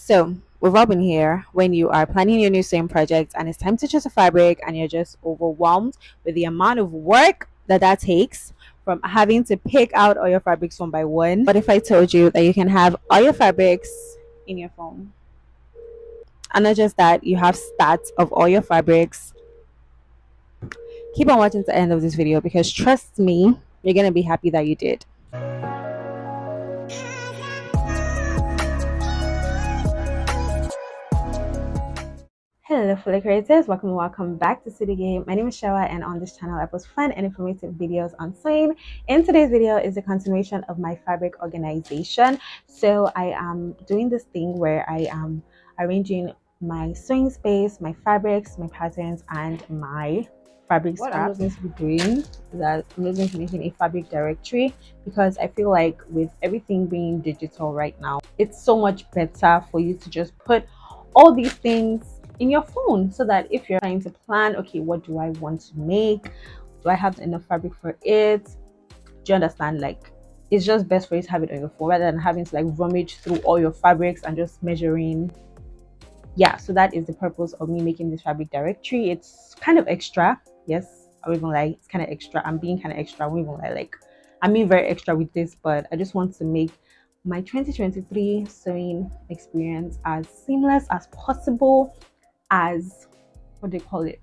So we've all been here when you are planning your new sewing project and it's time to choose a fabric and you're just overwhelmed with the amount of work that takes from having to pick out all your fabrics one by one. What if I told you that you can have all your fabrics in your phone? And not just that, you have stats of all your fabrics. Keep on watching to the end of this video because trust me, you're going to be happy that you did. Hello fellow creators, welcome back to City Game. My name is Shawa and on this channel I post fun and informative videos on sewing. In today's video is a continuation of my fabric organization. So I am doing this thing where I am arranging my sewing space, my fabrics, my patterns and my fabric scraps. What I'm going to be doing is that I'm going to be making a fabric directory because I feel like with everything being digital right now, it's so much better for you to just put all these things in your phone so that if you're trying to plan, okay, what do I want to make? Do I have enough fabric for it? Do you understand? Like, it's just best for you to have it on your phone rather than having to like rummage through all your fabrics and just measuring. Yeah, so that is the purpose of me making this fabric directory. It's kind of extra. Yes, I won't even lie, it's kind of extra. I'm being kind of extra. I won't even lie, like I'm being very extra with this, but I just want to make my 2023 sewing experience as seamless as possible, as what do they call it,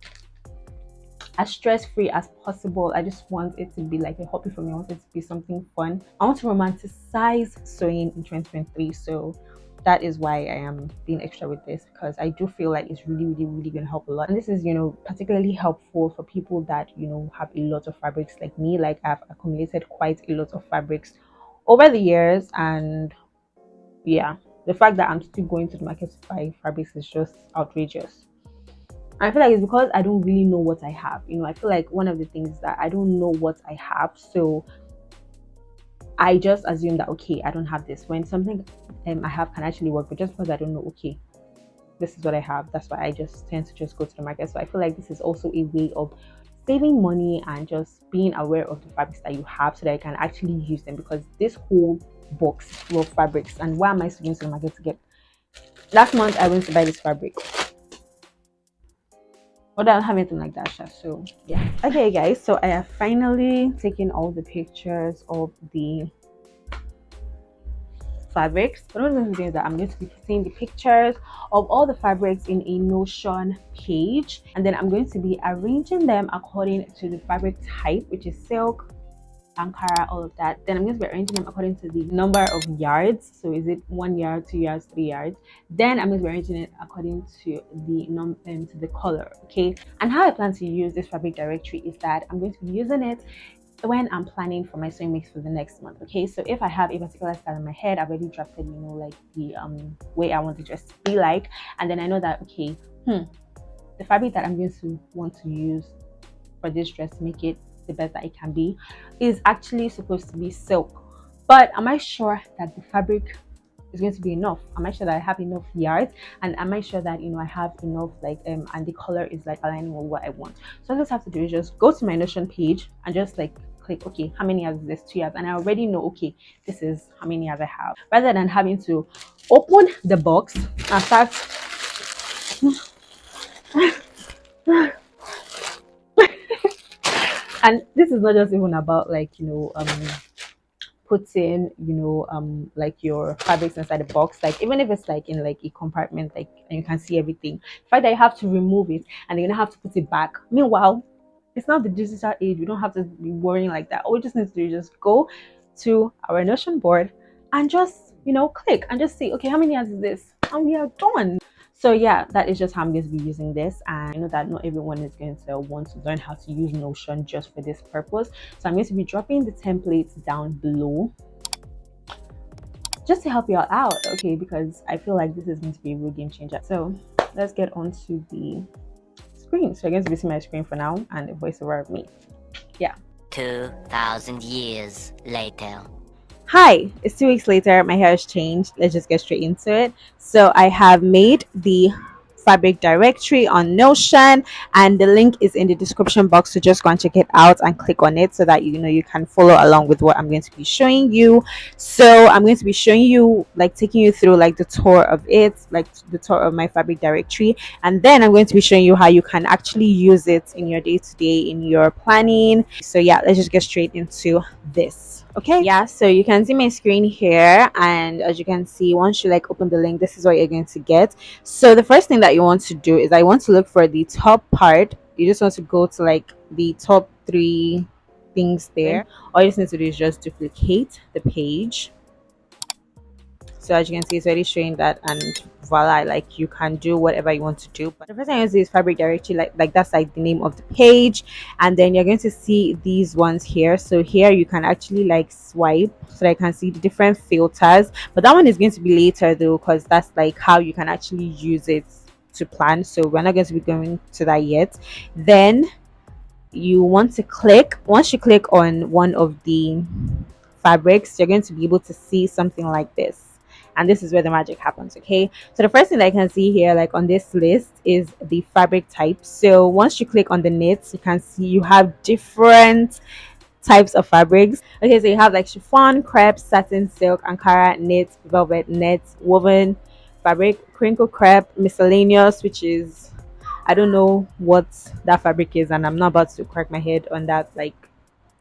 as stress-free as possible. I just want it to be like a hobby for me. I want it to be something fun. I want to romanticize sewing in 2023, so that is why I am being extra with this, because I do feel like it's really going to help a lot. And this is, you know, particularly helpful for people that, you know, have a lot of fabrics like me. Like I've accumulated quite a lot of fabrics over the years, and yeah, the fact that I'm still going to the market to buy fabrics is just outrageous. I feel like it's because I don't really know what I have. You know, I feel like one of the things is that I don't know what I have, so I just assume that okay, I don't have this when something I have can actually work, but just because I don't know, okay, this is what I have, that's why I just tend to just go to the market. So I feel like this is also a way of saving money and just being aware of the fabrics that you have so that you can actually use them, because this whole box is full of fabrics. And why am I going to the market to get? Last month I went to buy this fabric. Well, I don't have anything like that, so yeah. Okay guys, so I have finally taken all the pictures of the fabrics. What I'm going to do is that I'm going to be putting the pictures of all the fabrics in a Notion page, and then I'm going to be arranging them according to the fabric type, which is silk, Ankara, all of that. Then I'm going to be arranging them according to the number of yards. So is it 1 yard, 2 yards, 3 yards? Then I'm going to be arranging it according to the color. Okay, and how I plan to use this fabric directory is that I'm going to be using it when I'm planning for my sewing mix for the next month. Okay, so if I have a particular style in my head, I've already drafted, you know, like the way I want the dress to be like, and then I know that okay, the fabric that I'm going to want to use for this dress to make it the best that it can be is actually supposed to be silk. But am I sure that the fabric is going to be enough? Am I sure that I have enough yards? And am I sure that, you know, I have enough like and the color is like aligning with what I want? So all I just have to do is just go to my Notion page and just like click, okay, how many yards is this? 2 yards. And I already know, okay, this is how many yards I have, rather than having to open the box and start and this is not just even about like, you know, putting, you know, like your fabrics inside the box. Like even if it's like in like a compartment, like, and you can see everything, the fact that you have to remove it and you're gonna have to put it back. Meanwhile, it's not the digital age. We don't have to be worrying like that. All we just need to do is just go to our Notion board and just, you know, click and just see, okay, how many yards is this, and we are done. So yeah, that is just how I'm going to be using this. And I know that not everyone is going to want to learn how to use Notion just for this purpose. So I'm going to be dropping the templates down below just to help you all out, okay, because I feel like this is going to be a real game changer. So let's get on to the screen. So you're going to be seeing my screen for now and a voiceover of me. Yeah. 2,000 years later. Hi, it's 2 weeks later. My hair has changed. Let's just get straight into it. So I have made the fabric directory on Notion, and the link is in the description box, so just go and check it out and click on it so that you can follow along with what I'm going to be showing you. So I'm going to be showing you, like taking you through like the tour of it, like the tour of my fabric directory, and then I'm going to be showing you how you can actually use it in your day-to-day, in your planning. So yeah, let's just get straight into this. Okay, yeah, so you can see my screen here, and as you can see, once you like open the link, this is what you're going to get. So the first thing that you want to do is I want to look for the top part. You just want to go to like the top three things there. All you just need to do is just duplicate the page. So as you can see, it's already showing that, and voila, like you can do whatever you want to do. But the first thing you do is fabric directory, like that's like the name of the page, and then you're going to see these ones here. So here you can actually like swipe so that I can see the different filters, but that one is going to be later though, because that's like how you can actually use it to plan. So we're not going to be going to that yet. Then you want to click, once you click on one of the fabrics, you're going to be able to see something like this, and this is where the magic happens. Okay, so the first thing that I can see here, like on this list, is the fabric type. So once you click on the knits, you can see you have different types of fabrics. Okay, so you have like chiffon, crepe, satin, silk, ankara, knit, velvet, net, woven fabric, crinkle crepe, miscellaneous, which is, I don't know what that fabric is, and I'm not about to crack my head on that. Like,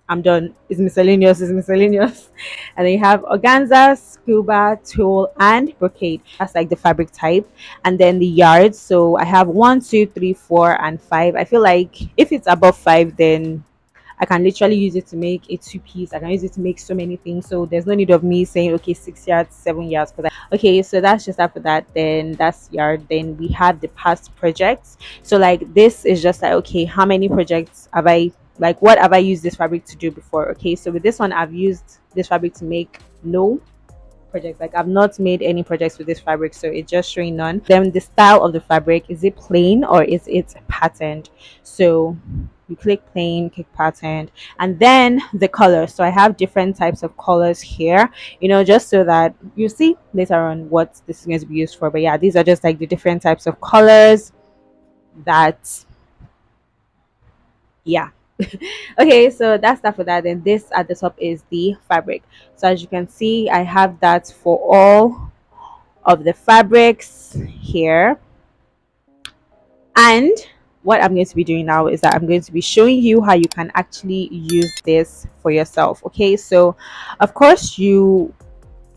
I'm done. It's miscellaneous. It's miscellaneous. And then you have organza, scuba, tulle, and brocade. That's like the fabric type. And then the yards. So I have 1, 2, 3, 4, and 5. I feel like if it's above 5, then I can literally use it to make a two-piece. I can use it to make so many things. So there's no need of me saying, okay, 6 yards, 7 yards. Okay, so that's just after that. Then that's yard. Then we have the past projects. So like this is just like, okay, how many projects have I, like what have I used this fabric to do before? Okay, so with this one, I've used this fabric to make no projects. Like I've not made any projects with this fabric, so it's just showing none. Then the style of the fabric, is it plain or is it patterned? So you click plain, click patterned, and then the color. So I have different types of colors here, just so that you see later on what this is going to be used for. But yeah, these are just like the different types of colors that, yeah. Okay, so that's that for that. Then this at the top is the fabric. So as you can see, I have that for all of the fabrics here. And what I'm going to be doing now is that I'm going to be showing you how you can actually use this for yourself. Okay, so of course you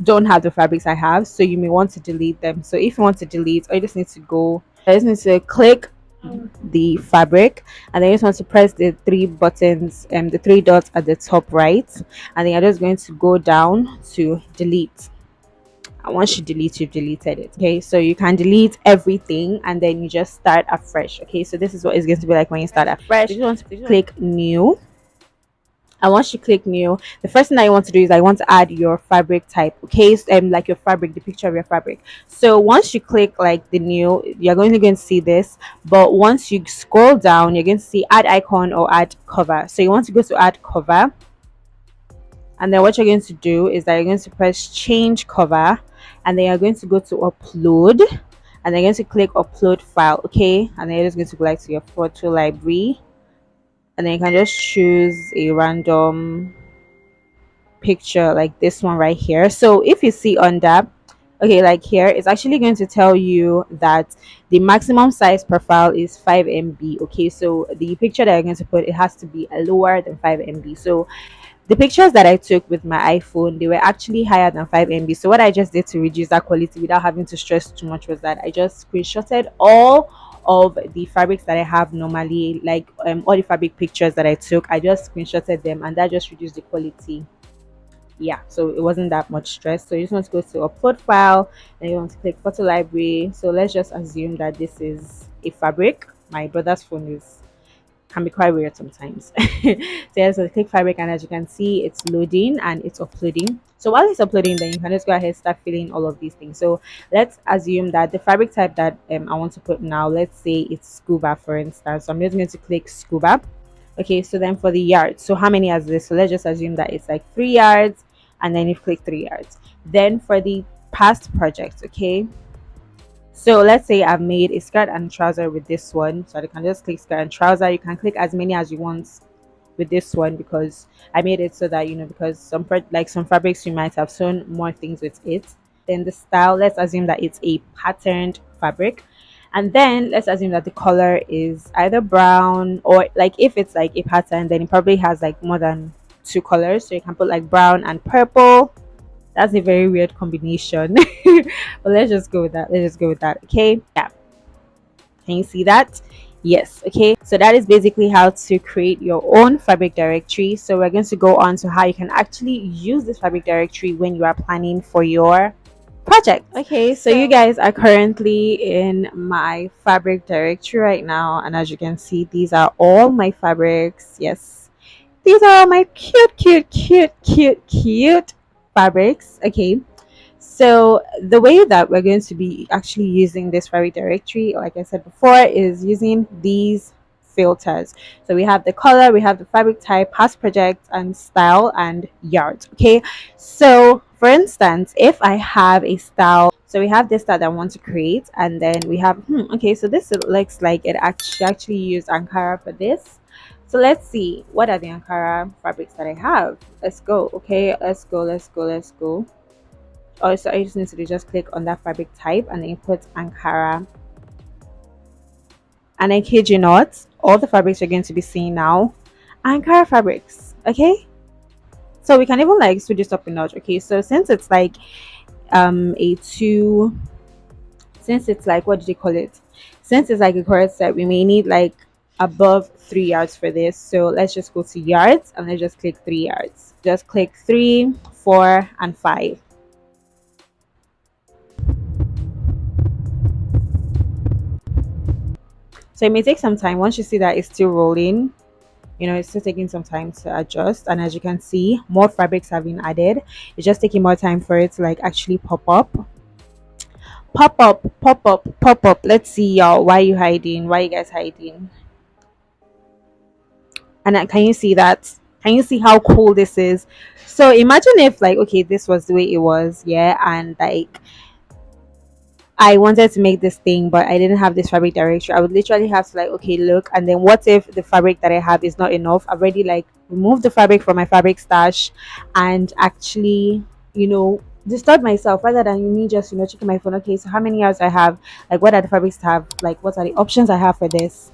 don't have the fabrics I have, so you may want to delete them. So if you want to delete, I just need to click the fabric, and then you just want to press the three buttons and the three dots at the top right, and then you're just going to go down to delete. And once you delete, you've deleted it. Okay, so you can delete everything and then you just start afresh. Okay, so this is what it's going to be like when you start afresh. You just want to click new, and once you click new, the first thing that you want to do is I want to add your fabric type. Okay, so, like your fabric, the picture of your fabric. So once you click like the new, you're going to see this, but once you scroll down, you're going to see add icon or add cover. So you want to go to add cover, and then what you're going to do is that you're going to press change cover, and then you're going to go to upload, and then you're going to click upload file. Okay, and then you're just going to go like to your photo library, and then you can just choose a random picture like this one right here. So if you see on that, okay, like here, it's actually going to tell you that the maximum size per file is 5 MB. Okay, so the picture that you're going to put, it has to be lower than 5 MB. So the pictures that I took with my iPhone, they were actually higher than 5 MB. So what I just did to reduce that quality without having to stress too much was that I just screenshotted all of the fabrics that I have normally, like all the fabric pictures that I took. I just screenshotted them, and that just reduced the quality. Yeah, so it wasn't that much stress. So you just want to go to upload file, and you want to click photo library. So let's just assume that this is a fabric. My brother's phone can be quite weird sometimes. So yeah, so click fabric, and as you can see, it's loading and it's uploading. So while it's uploading, then you can just go ahead and start filling all of these things. So let's assume that the fabric type that I want to put now, let's say it's scuba, for instance. So I'm just going to click scuba. Okay, so then for the yards, so how many is this? So let's just assume that it's like 3 yards, and then you click 3 yards. Then for the past projects, okay, So let's say I've made a skirt and trouser with this one. So I can just click skirt and trouser. You can click as many as you want with this one because I made it so that because some fabrics you might have sewn more things with it. Then the style, let's assume that it's a patterned fabric, and then let's assume that the color is either brown, or like if it's like a pattern, then it probably has like more than two colors, so you can put like brown and purple. That's a very weird combination. But let's just go with that. Let's just go with that. Okay, yeah, can you see that? Yes. Okay, so that is basically how to create your own fabric directory. So we're going to go on to how you can actually use this fabric directory when you are planning for your project. Okay, so you guys are currently in my fabric directory right now, and as you can see, these are all my fabrics. Yes, these are all my cute fabrics. Okay, so the way that we're going to be actually using this fabric directory, like I said before, is using these filters. So we have the color, we have the fabric type, past project, and style, and yards. Okay, so for instance, if I have a style, so we have this style that I want to create, and then we have okay, so this looks like it actually used Ankara for this. So let's see, what are the Ankara fabrics that I have? Let's go. Okay, let's go. Also, I just need to just click on that fabric type and then put Ankara. And I kid you not, all the fabrics you're going to be seeing now, Ankara fabrics. Okay, so we can even like switch this up a notch. Okay, so since it's like a two, since it's like, what did you call it, since it's like a correct set, we may need like above 3 yards for this. So let's just go to yards and let's just click 3 yards. Just click 3, 4, and 5. So it may take some time. Once you see that it's still rolling, it's still taking some time to adjust. And as you can see, more fabrics have been added. It's just taking more time for it to like actually pop up. Pop up, pop up, pop up. Let's see, y'all. Why are you hiding? Why are you guys hiding? And can you see that? Can you see how cool this is? So imagine if like, okay, this was the way it was, yeah, and like I wanted to make this thing, but I didn't have this fabric directory. I would literally have to like, okay, look, and then what if the fabric that I have is not enough? I've already like removed the fabric from my fabric stash and actually, disturb myself rather than me just, checking my phone. Okay, so how many yards I have? Like, what are the fabrics to have? Like, what are the options I have for this?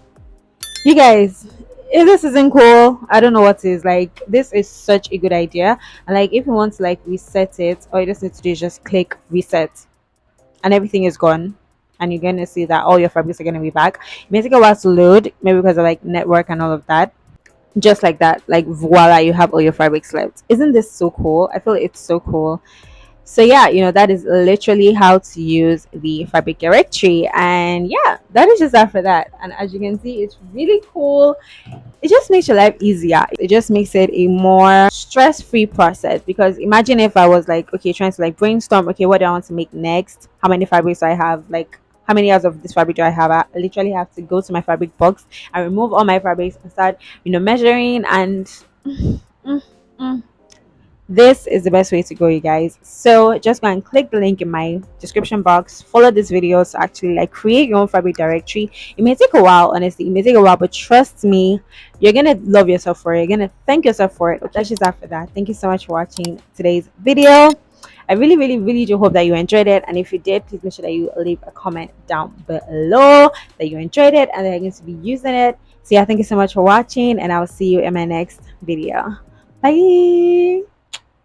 You guys, if this isn't cool, I don't know what is. Like, this is such a good idea. And like, if you want to like reset it, all you just need to do is just click reset and everything is gone, and you're gonna see that all your fabrics are gonna be back. It may take a while to load, maybe because of like network and all of that. Just like that, like voila, you have all your fabrics left. Isn't this so cool? I feel it's so cool. So yeah, that is literally how to use the fabric directory. And yeah, that is just that for that. And as you can see, it's really cool. It just makes your life easier. It just makes it a more stress-free process, because imagine if I was like, okay, trying to like brainstorm, okay, what do I want to make next, how many fabrics do I have, like how many yards of this fabric do I have. I literally have to go to my fabric box and remove all my fabrics and start measuring and this is the best way to go, you guys. So just go and click the link in my description box, follow this video to actually like create your own fabric directory. It may take a while, honestly, it may take a while, but trust me, you're gonna love yourself for it. You're gonna thank yourself for it. That's just after that. Thank you so much for watching today's video. I really do hope that you enjoyed it, and if you did, please make sure that you leave a comment down below that you enjoyed it and that you're going to be using it. So yeah, thank you so much for watching, and I will see you in my next video. Bye.